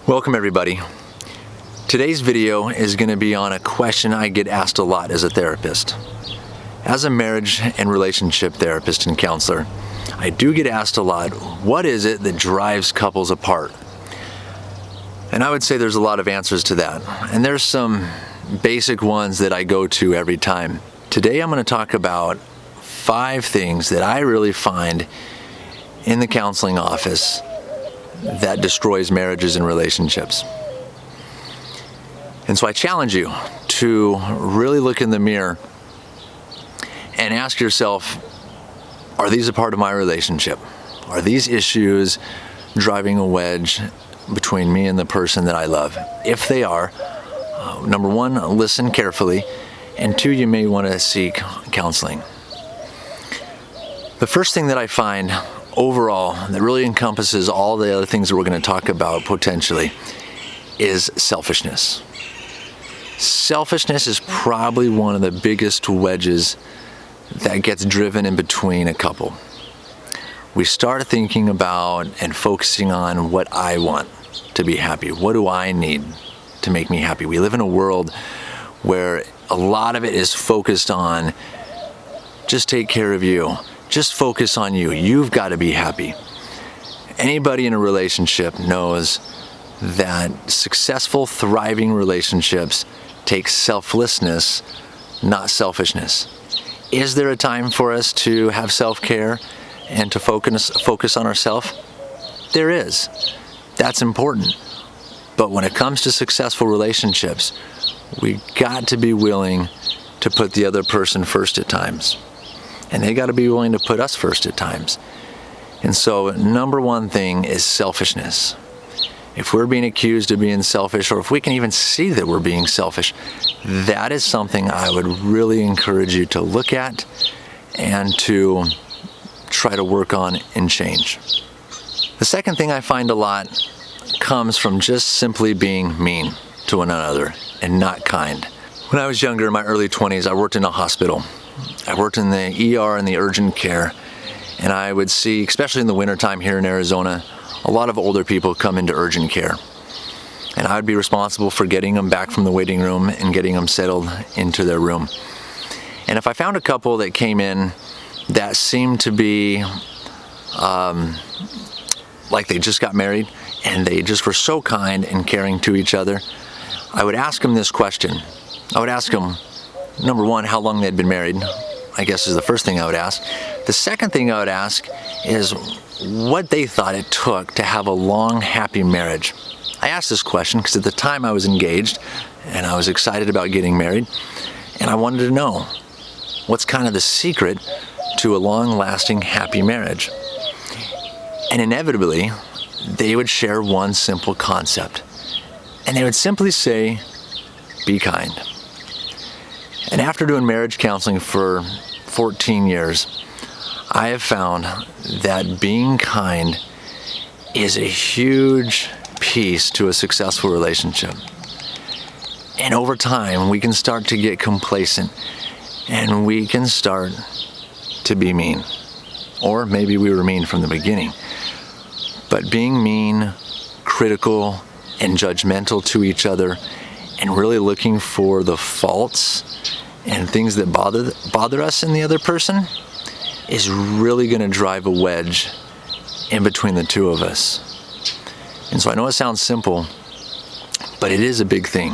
Welcome everybody. Today's video is going to be on a question I get asked a lot as a therapist. As a marriage and relationship therapist and counselor, I do get asked a lot, what is it that drives couples apart? And I would say there's a lot of answers to that. And there's some basic ones that I go to every time. Today I'm going to talk about 5 things that I really find in the counseling office that destroys marriages and relationships. And so I challenge you to really look in the mirror and ask yourself, are these a part of my relationship? Are these issues driving a wedge between me and the person that I love? If they are, number 1, listen carefully, and 2, you may want to seek counseling. The first thing that I find overall that really encompasses all the other things that we're going to talk about potentially is selfishness. Selfishness is probably one of the biggest wedges that gets driven in between a couple. We start thinking about and focusing on what I want to be happy. What do I need to make me happy? We live in a world where a lot of it is focused on just take care of you. Just focus on you. You've got to be happy. Anybody in a relationship knows that successful, thriving relationships take selflessness, not selfishness. Is there a time for us to have self-care and to focus on ourselves? There is. That's important. But when it comes to successful relationships, we got to be willing to put the other person first at times. And they got to be willing to put us first at times. And so, number 1 thing is selfishness. If we're being accused of being selfish, or if we can even see that we're being selfish, that is something I would really encourage you to look at and to try to work on and change. The second thing I find a lot comes from just simply being mean to one another and not kind. When I was younger, in my early 20s, I worked in a hospital. I worked in the ER and the urgent care, and I would see, especially in the wintertime here in Arizona, a lot of older people come into urgent care. And I would be responsible for getting them back from the waiting room and getting them settled into their room. And if I found a couple that came in that seemed to be like they just got married and they just were so kind and caring to each other, I would ask them this question. I would ask them, number 1, how long they'd been married, I guess is the first thing I would ask. The second thing I would ask is what they thought it took to have a long, happy marriage. I asked this question because at the time I was engaged and I was excited about getting married, and I wanted to know what's kind of the secret to a long-lasting, happy marriage. And inevitably, they would share one simple concept. And they would simply say, be kind. And after doing marriage counseling for 14 years, I have found that being kind is a huge piece to a successful relationship. And over time, we can start to get complacent and we can start to be mean. Or maybe we were mean from the beginning. But being mean, critical, and judgmental to each other and really looking for the faults and things that bother us in the other person is really going to drive a wedge in between the two of us. And so I know it sounds simple, but it is a big thing,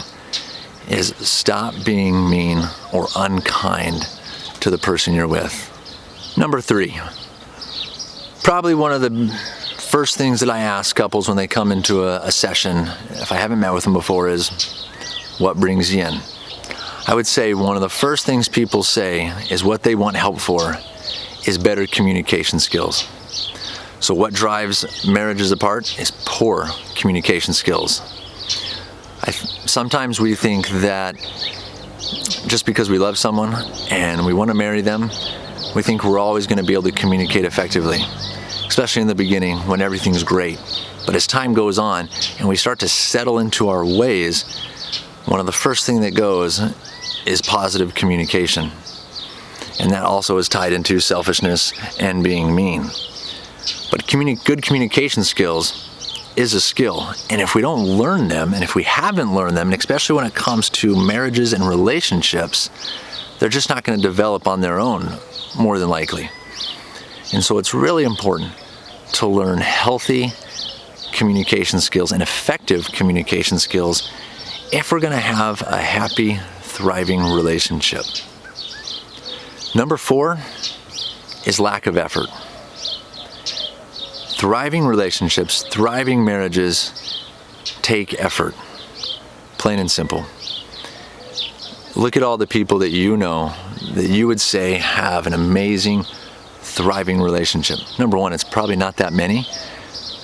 is stop being mean or unkind to the person you're with. Number 3, probably one of the first things that I ask couples when they come into a session, if I haven't met with them before, is what brings you in? I would say one of the first things people say is what they want help for is better communication skills. So what drives marriages apart is poor communication skills. Sometimes we think that just because we love someone and we want to marry them, we think we're always going to be able to communicate effectively, especially in the beginning when everything's great. But as time goes on and we start to settle into our ways, one of the first things that goes is positive communication. And that also is tied into selfishness and being mean. But good communication skills is a skill. And if we don't learn them, and if we haven't learned them, and especially when it comes to marriages and relationships, they're just not going to develop on their own, more than likely. And so it's really important to learn healthy communication skills and effective communication skills if we're going to have a happy, thriving relationship. Number 4 is lack of effort. Thriving relationships, thriving marriages take effort, plain and simple. Look at all the people that you know that you would say have an amazing, thriving relationship. Number 1, it's probably not that many.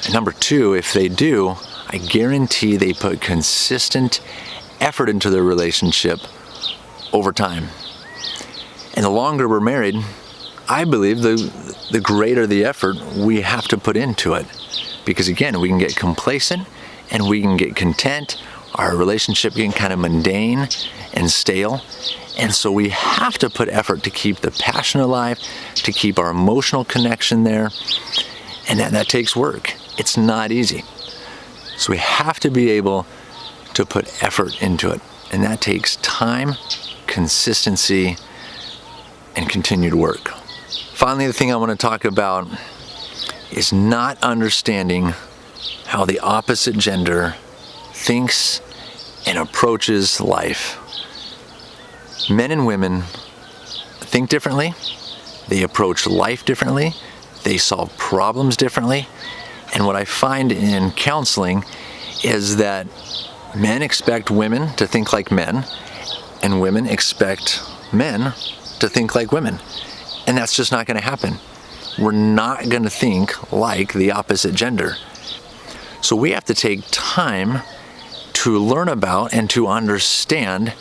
And number 2, if they do, I guarantee they put consistent effort into their relationship over time. And the longer we're married, I believe the greater the effort we have to put into it. Because again, we can get complacent and we can get content. Our relationship getting kind of mundane and stale. And so we have to put effort to keep the passion alive, to keep our emotional connection there. And that takes work. It's not easy. So we have to be able to put effort into it. And that takes time, consistency, and continued work. Finally, the thing I want to talk about is not understanding how the opposite gender thinks and approaches life. Men and women think differently, they approach life differently, they solve problems differently, and what I find in counseling is that men expect women to think like men, and women expect men to think like women. And that's just not going to happen. We're not going to think like the opposite gender. So we have to take time to learn about and to understand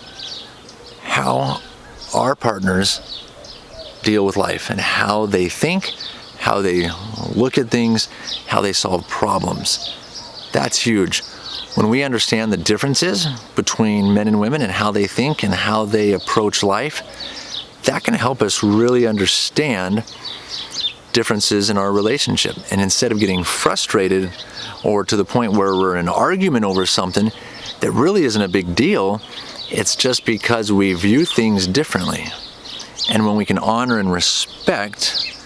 how our partners deal with life and how they think, how they look at things, how they solve problems. That's huge. When we understand the differences between men and women and how they think and how they approach life, that can help us really understand differences in our relationship. And instead of getting frustrated or to the point where we're in an argument over something that really isn't a big deal, it's just because we view things differently. And when we can honor and respect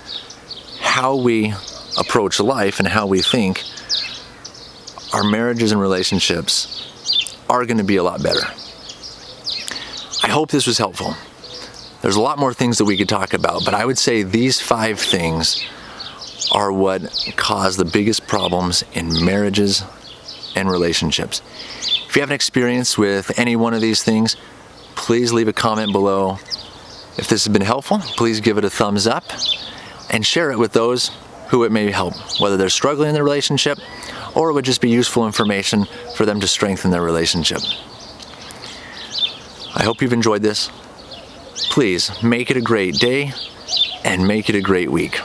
how we approach life and how we think, our marriages and relationships are going to be a lot better. I hope this was helpful. There's a lot more things that we could talk about, but I would say these 5 things are what cause the biggest problems in marriages and relationships. If you have an experience with any one of these things, please leave a comment below. If this has been helpful, please give it a thumbs up and share it with those who it may help, whether they're struggling in their relationship or it would just be useful information for them to strengthen their relationship. I hope you've enjoyed this. Please make it a great day and make it a great week.